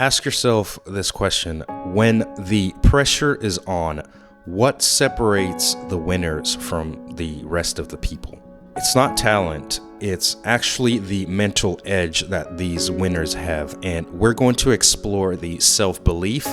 Ask yourself this question: when the pressure is on, what separates the winners from the rest of the people? It's not talent, it's actually the mental edge that these winners have. And we're going to explore the self-belief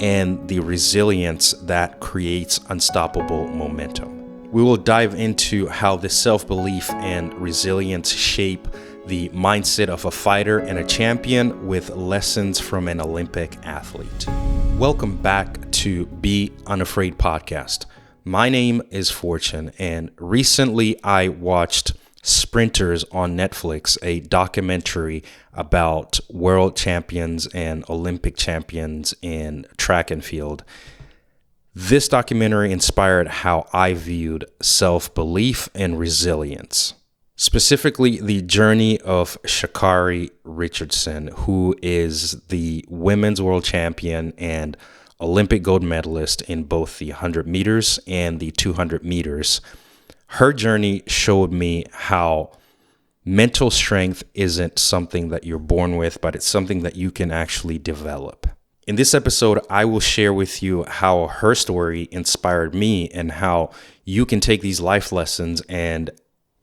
and the resilience that creates unstoppable momentum. We will dive into how the self-belief and resilience shape the mindset of a fighter and a champion with lessons from an Olympic athlete. Welcome back to Be Unafraid podcast. My name is Fortune, and recently I watched Sprinters on Netflix, a documentary about world champions and Olympic champions in track and field. This documentary inspired how I viewed self-belief and resilience. Specifically, the journey of Sha'Carri Richardson, who is the women's world champion and Olympic gold medalist in both the 100 meters and the 200 meters. Her journey showed me how mental strength isn't something that you're born with, but it's something that you can actually develop. In this episode, I will share with you how her story inspired me and how you can take these life lessons and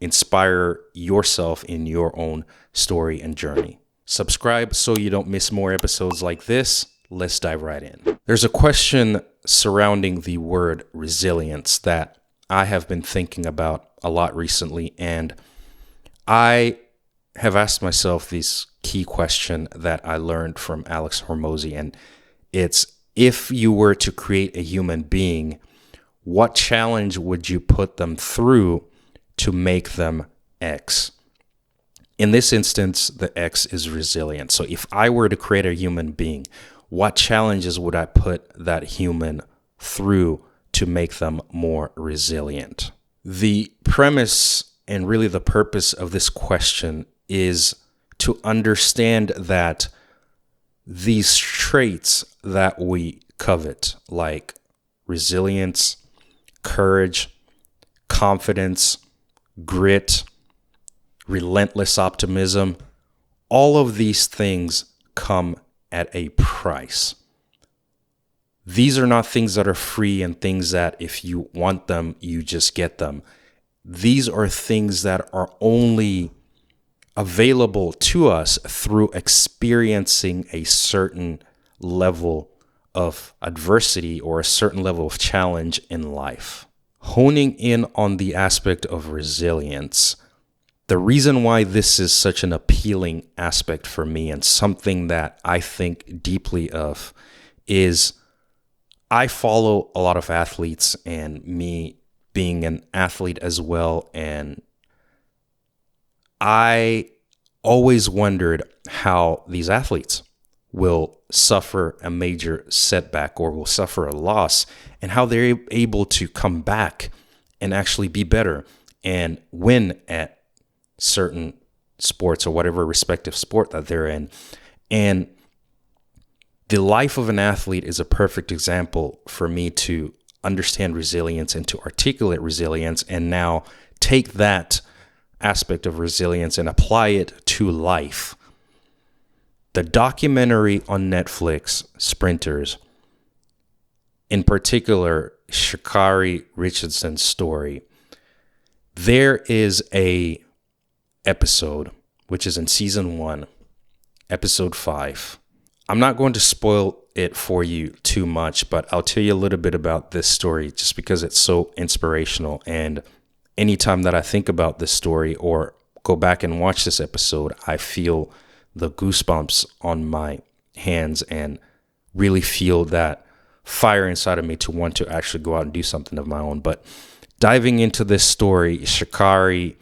inspire yourself in your own story and journey. Subscribe so you don't miss more episodes like this. Let's dive right in. There's a question surrounding the word resilience that I have been thinking about a lot recently, and I have asked myself this key question that I learned from Alex Hormozi, and it's: if you were to create a human being, what challenge would you put them through to make them X? In this instance, the X is resilience. So if I were to create a human being, what challenges would I put that human through to make them more resilient? The premise and really the purpose of this question is to understand that these traits that we covet, like resilience, courage, confidence, grit, relentless optimism, all of these things come at a price. These are not things that are free and things that if you want them, you just get them. These are things that are only available to us through experiencing a certain level of adversity or a certain level of challenge in life. Honing in on the aspect of resilience, the reason why this is such an appealing aspect for me and something that I think deeply of is I follow a lot of athletes, and me being an athlete as well, and I always wondered how these athletes will suffer a major setback or will suffer a loss, and how they're able to come back and actually be better and win at certain sports or whatever respective sport that they're in. And the life of an athlete is a perfect example for me to understand resilience and to articulate resilience, and now take that aspect of resilience and apply it to life. The documentary on Netflix, Sprinters, in particular, Sha'Carri Richardson's story, there is a episode, which is in season 1, episode 5. I'm not going to spoil it for you too much, but I'll tell you a little bit about this story just because it's so inspirational. And anytime that I think about this story or go back and watch this episode, I feel the goosebumps on my hands and really feel that fire inside of me to want to actually go out and do something of my own. But diving into this story, Sha'Carri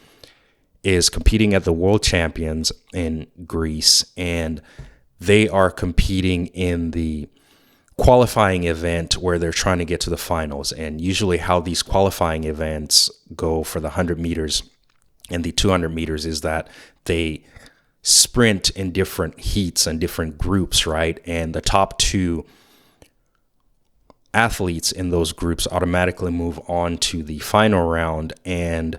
is competing at the World Champions in Greece, and they are competing in the qualifying event where they're trying to get to the finals. And usually how these qualifying events go for the 100 meters and the 200 meters is that they sprint in different heats and different groups, right? And the top two athletes in those groups automatically move on to the final round. And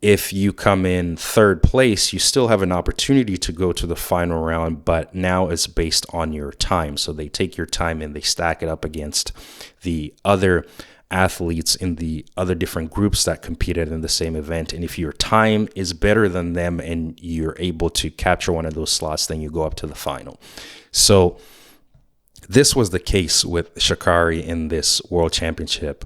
if you come in third place, you still have an opportunity to go to the final round, but now it's based on your time. So they take your time and they stack it up against the other athletes in the other different groups that competed in the same event. And if your time is better than them and you're able to capture one of those slots, then you go up to the final. So this was the case with Sha'Carri in this World Championship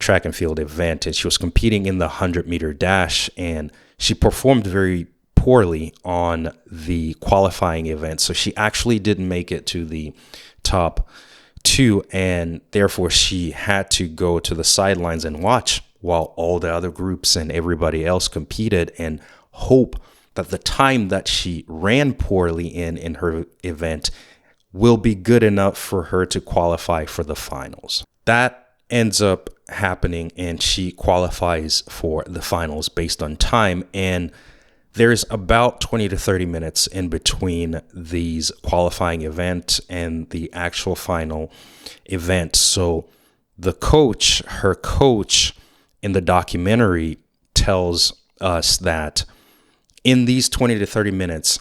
track and field event. And she was competing in the 100-meter dash, and she performed very poorly on the qualifying event. So she actually didn't make it to the top 2, and therefore she had to go to the sidelines and watch while all the other groups and everybody else competed, and hope that the time that she ran poorly in her event will be good enough for her to qualify for the finals. That ends up happening, and she qualifies for the finals based on time. And there's about 20 to 30 minutes in between these qualifying event and the actual final event. So her coach in the documentary tells us that in these 20 to 30 minutes,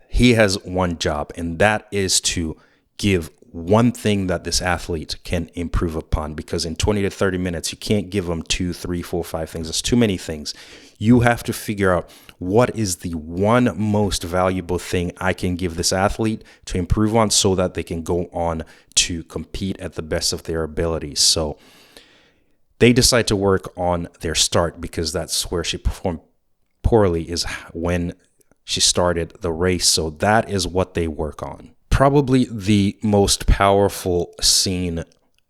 he has one job, and that is to give one thing that this athlete can improve upon, because in 20 to 30 minutes, you can't give them 2, 3, 4, 5 things. It's too many things. You have to figure out what is the one most valuable thing I can give this athlete to improve on so that they can go on to compete at the best of their abilities. So they decide to work on their start, because that's where she performed poorly, is when she started the race. So that is what they work on. Probably the most powerful scene,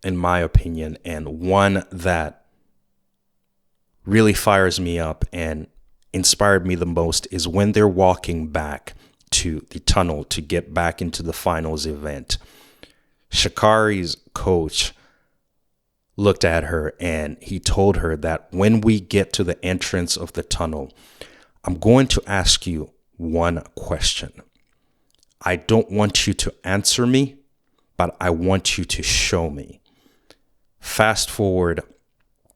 in my opinion, and one that really fires me up and inspired me the most, is when they're walking back to the tunnel to get back into the finals event. Sha'Carri's coach looked at her and he told her that when we get to the entrance of the tunnel, I'm going to ask you one question. I don't want you to answer me, but I want you to show me. Fast forward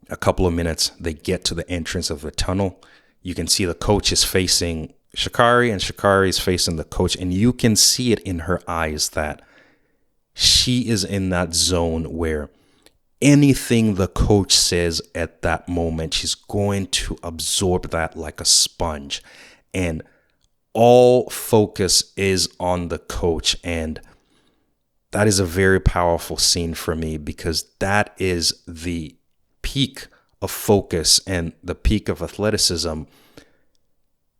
a couple of minutes, they get to the entrance of the tunnel. You can see the coach is facing Sha'Carri and Sha'Carri is facing the coach, and you can see it in her eyes that she is in that zone where anything the coach says at that moment, she's going to absorb that like a sponge. And all focus is on the coach. And that is a very powerful scene for me, because that is the peak of focus and the peak of athleticism.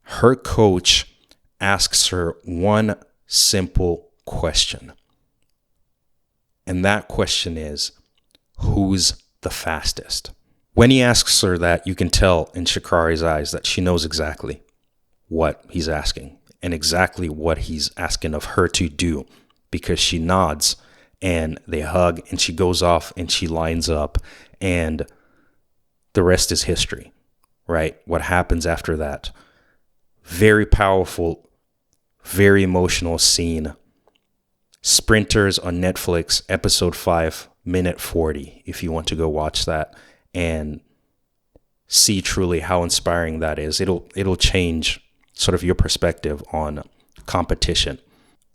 Her coach asks her one simple question. And that question is, who's the fastest? When he asks her that, you can tell in Sha'Carri's eyes that she knows exactly what he's asking and exactly what he's asking of her to do, because she nods and they hug and she goes off and she lines up, and the rest is history, right? What happens after that? Very powerful, very emotional scene. Sprinters on Netflix, episode 5, minute 40, if you want to go watch that and see truly how inspiring that is. It'll change sort of your perspective on competition.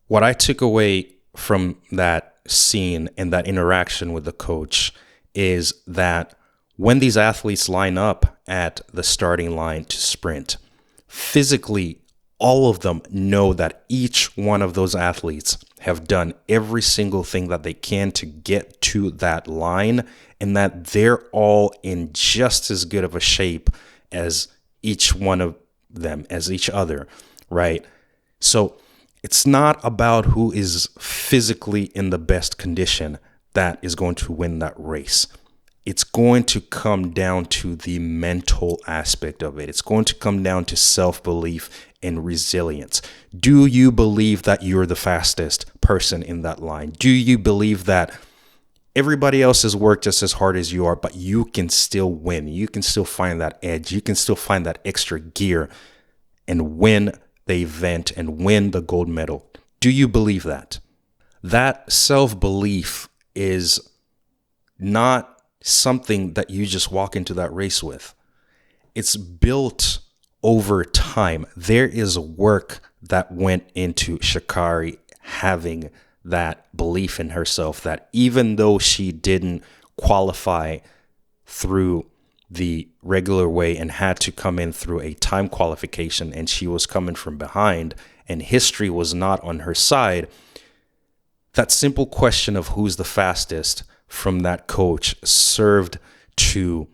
What I took away from that scene and that interaction with the coach is that when these athletes line up at the starting line to sprint, physically, all of them know that each one of those athletes have done every single thing that they can to get to that line, and that they're all in just as good of a shape as each one of them, as each other, right? So it's not about who is physically in the best condition that is going to win that race. It's going to come down to the mental aspect of it. It's going to come down to self-belief and resilience. Do you believe that you're the fastest person in that line? Do you believe that everybody else has worked just as hard as you are, but you can still win? You can still find that edge. You can still find that extra gear and win the event and win the gold medal. Do you believe that? That self-belief is not something that you just walk into that race with. it's built over time. There is work that went into Sha'Carri having that belief in herself, that even though she didn't qualify through the regular way and had to come in through a time qualification, and she was coming from behind and history was not on her side, that simple question of who's the fastest from that coach served to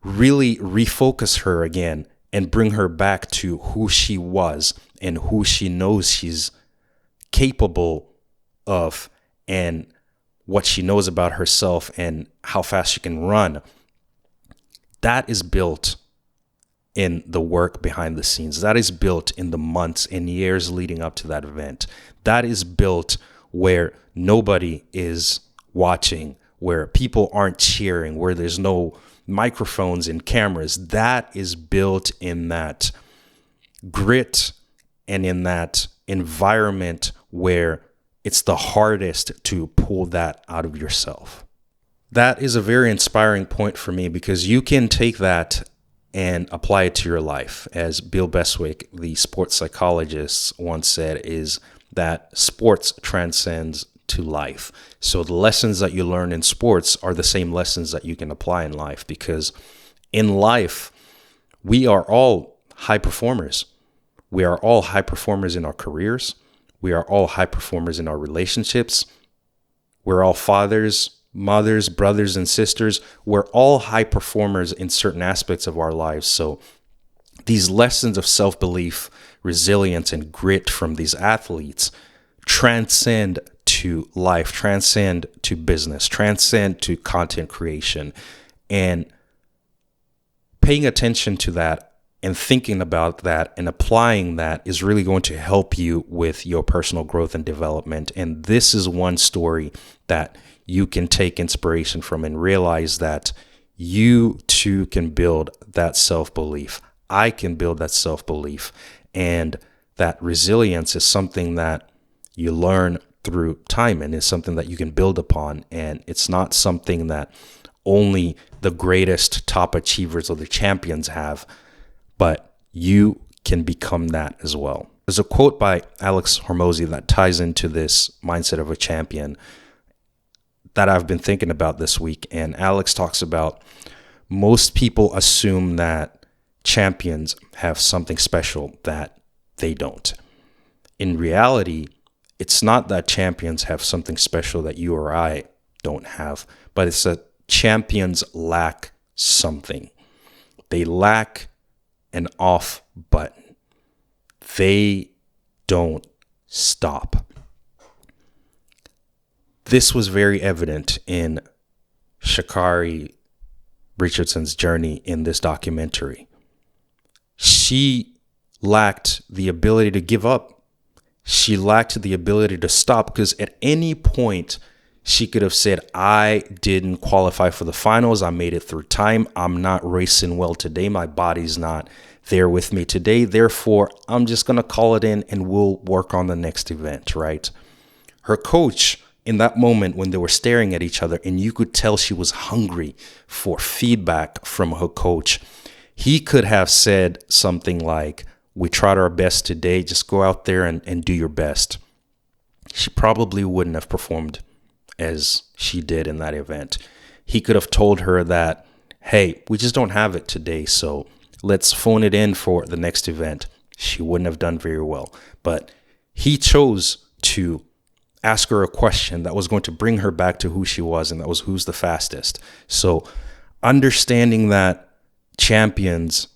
really refocus her again and bring her back to who she was and who she knows she's capable of, and what she knows about herself and how fast she can run. That is built in the work behind the scenes. That is built in the months and years leading up to that event. That is built where nobody is watching, where people aren't cheering, where there's no microphones and cameras. That is built in that grit and in that environment where it's the hardest to pull that out of yourself. That is a very inspiring point for me, because you can take that and apply it to your life. As Bill Beswick, the sports psychologist, once said, is that sports transcends to life. So the lessons that you learn in sports are the same lessons that you can apply in life, because in life, we are all high performers. We are all high performers in our careers. We are all high performers in our relationships. We're all fathers, mothers, brothers, and sisters. We're all high performers in certain aspects of our lives. So these lessons of self-belief, resilience, and grit from these athletes transcend to life, transcend to business, transcend to content creation. And paying attention to that and thinking about that and applying that is really going to help you with your personal growth and development. And this is one story that you can take inspiration from and realize that you too can build that self-belief. I can build that self-belief. And that resilience is something that you learn through time, and it's something that you can build upon. And it's not something that only the greatest top achievers or the champions have, but you can become that as well. There's a quote by Alex Hormozy that ties into this mindset of a champion that I've been thinking about this week. And Alex talks about most people assume that champions have something special that they don't. In reality, it's not that champions have something special that you or I don't have, but it's that champions lack something. They lack an off button. They don't stop. This was very evident in Sha'Carri Richardson's journey in this documentary. She lacked the ability to give up. She lacked the ability to stop, because at any point she could have said, I didn't qualify for the finals. I made it through time. I'm not racing well today. My body's not there with me today. Therefore, I'm just going to call it in and we'll work on the next event, right? Her coach, in that moment when they were staring at each other and you could tell she was hungry for feedback from her coach, he could have said something like, we tried our best today. Just go out there and do your best. She probably wouldn't have performed as she did in that event. He could have told her that, hey, we just don't have it today, so let's phone it in for the next event. She wouldn't have done very well. But he chose to ask her a question that was going to bring her back to who she was, and that was, who's the fastest. So understanding that champions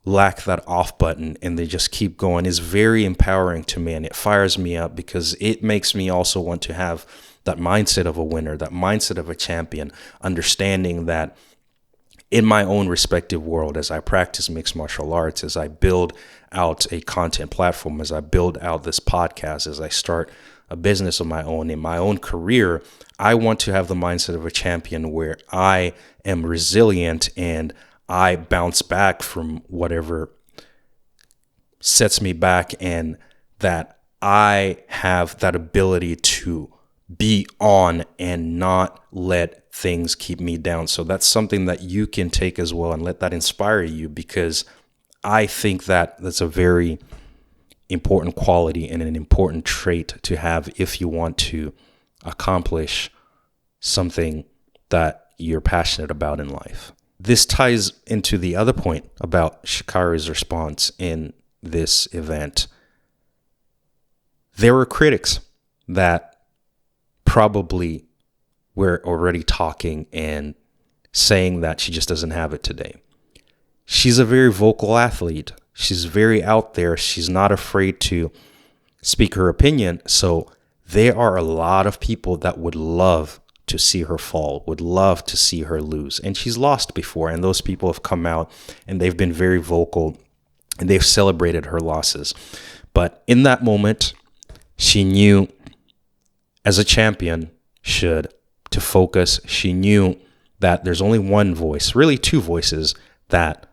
lack that off button and they just keep going is very empowering to me, and it fires me up, because it makes me also want to have that mindset of a winner, that mindset of a champion, understanding that in my own respective world, as I practice mixed martial arts, as I build out a content platform, as I build out this podcast, as I start a business of my own, in my own career, I want to have the mindset of a champion where I am resilient and I bounce back from whatever sets me back, and that I have that ability to be on and not let things keep me down. So that's something that you can take as well and let that inspire you, because I think that that's a very important quality and an important trait to have if you want to accomplish something that you're passionate about in life. This ties into the other point about Sha'Carri's response in this event. There were critics that probably were already talking and saying that she just doesn't have it today. She's a very vocal athlete. She's very out there. She's not afraid to speak her opinion. So there are a lot of people that would love to see her fall, would love to see her lose. And she's lost before. And those people have come out and they've been very vocal and they've celebrated her losses. But in that moment, she knew, as a champion should, to focus. She knew that there's only one voice, really two voices that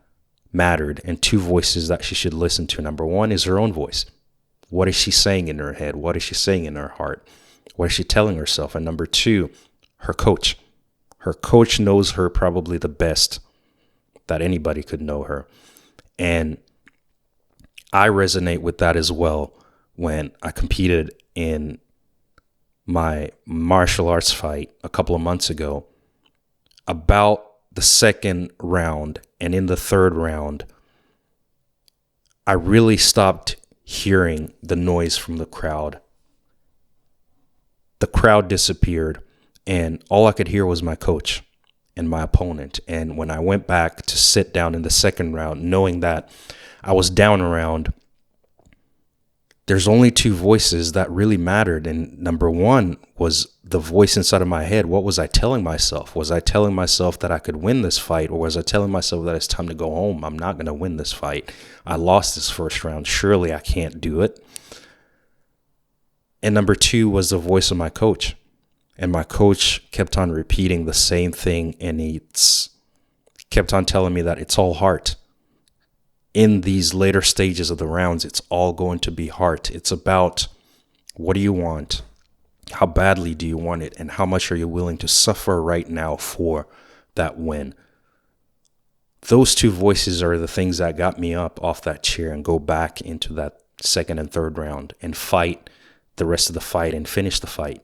mattered, and two voices that she should listen to. Number one is her own voice. What is she saying in her head? What is she saying in her heart? What is she telling herself? And number two, her coach. Her coach knows her probably the best that anybody could know her. And I resonate with that as well. When I competed in my martial arts fight a couple of months ago, about the second round and in the third round, I really stopped hearing the noise from the crowd. The crowd disappeared and all I could hear was my coach and my opponent. And when I went back to sit down in the second round, knowing that I was down around, there's only two voices that really mattered. And number one was the voice inside of my head. What was I telling myself? Was I telling myself that I could win this fight? Or was I telling myself that it's time to go home? I'm not going to win this fight. I lost this first round. Surely I can't do it. And number two was the voice of my coach. And my coach kept on repeating the same thing. And he kept on telling me that it's all heart. In these later stages of the rounds, it's all going to be heart. It's about, what do you want? How badly do you want it? And how much are you willing to suffer right now for that win? Those two voices are the things that got me up off that chair and go back into that second and third round and fight the rest of the fight and finish the fight.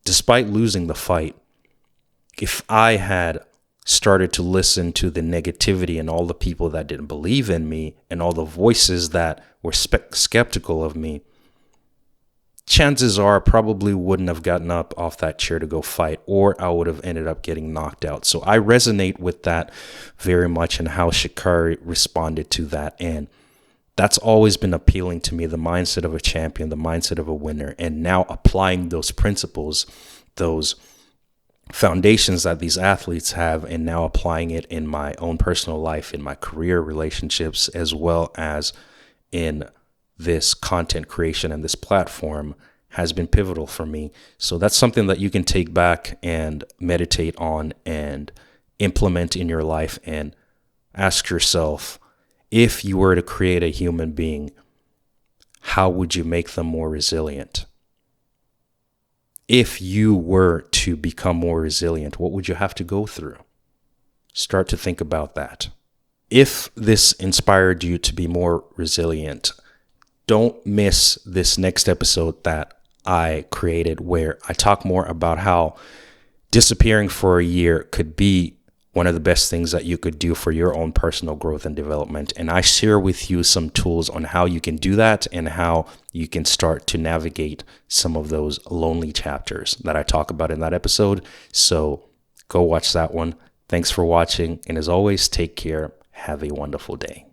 Despite losing the fight, if I had started to listen to the negativity and all the people that didn't believe in me and all the voices that were skeptical of me, chances are I probably wouldn't have gotten up off that chair to go fight, or I would have ended up getting knocked out. So I resonate with that very much and how Sha'Carri responded to that. And that's always been appealing to me, the mindset of a champion, the mindset of a winner, and now applying those principles, those foundations that these athletes have, and now applying it in my own personal life, in my career, relationships, as well as in this content creation and this platform has been pivotal for me. So that's something that you can take back and meditate on and implement in your life, and ask yourself, if you were to create a human being, how would you make them more resilient? If you were to become more resilient, what would you have to go through? Start to think about that. If this inspired you to be more resilient, don't miss this next episode that I created, where I talk more about how disappearing for a year could be one of the best things that you could do for your own personal growth and development. And I share with you some tools on how you can do that and how you can start to navigate some of those lonely chapters that I talk about in that episode. So go watch that one. Thanks for watching. And as always, take care. Have a wonderful day.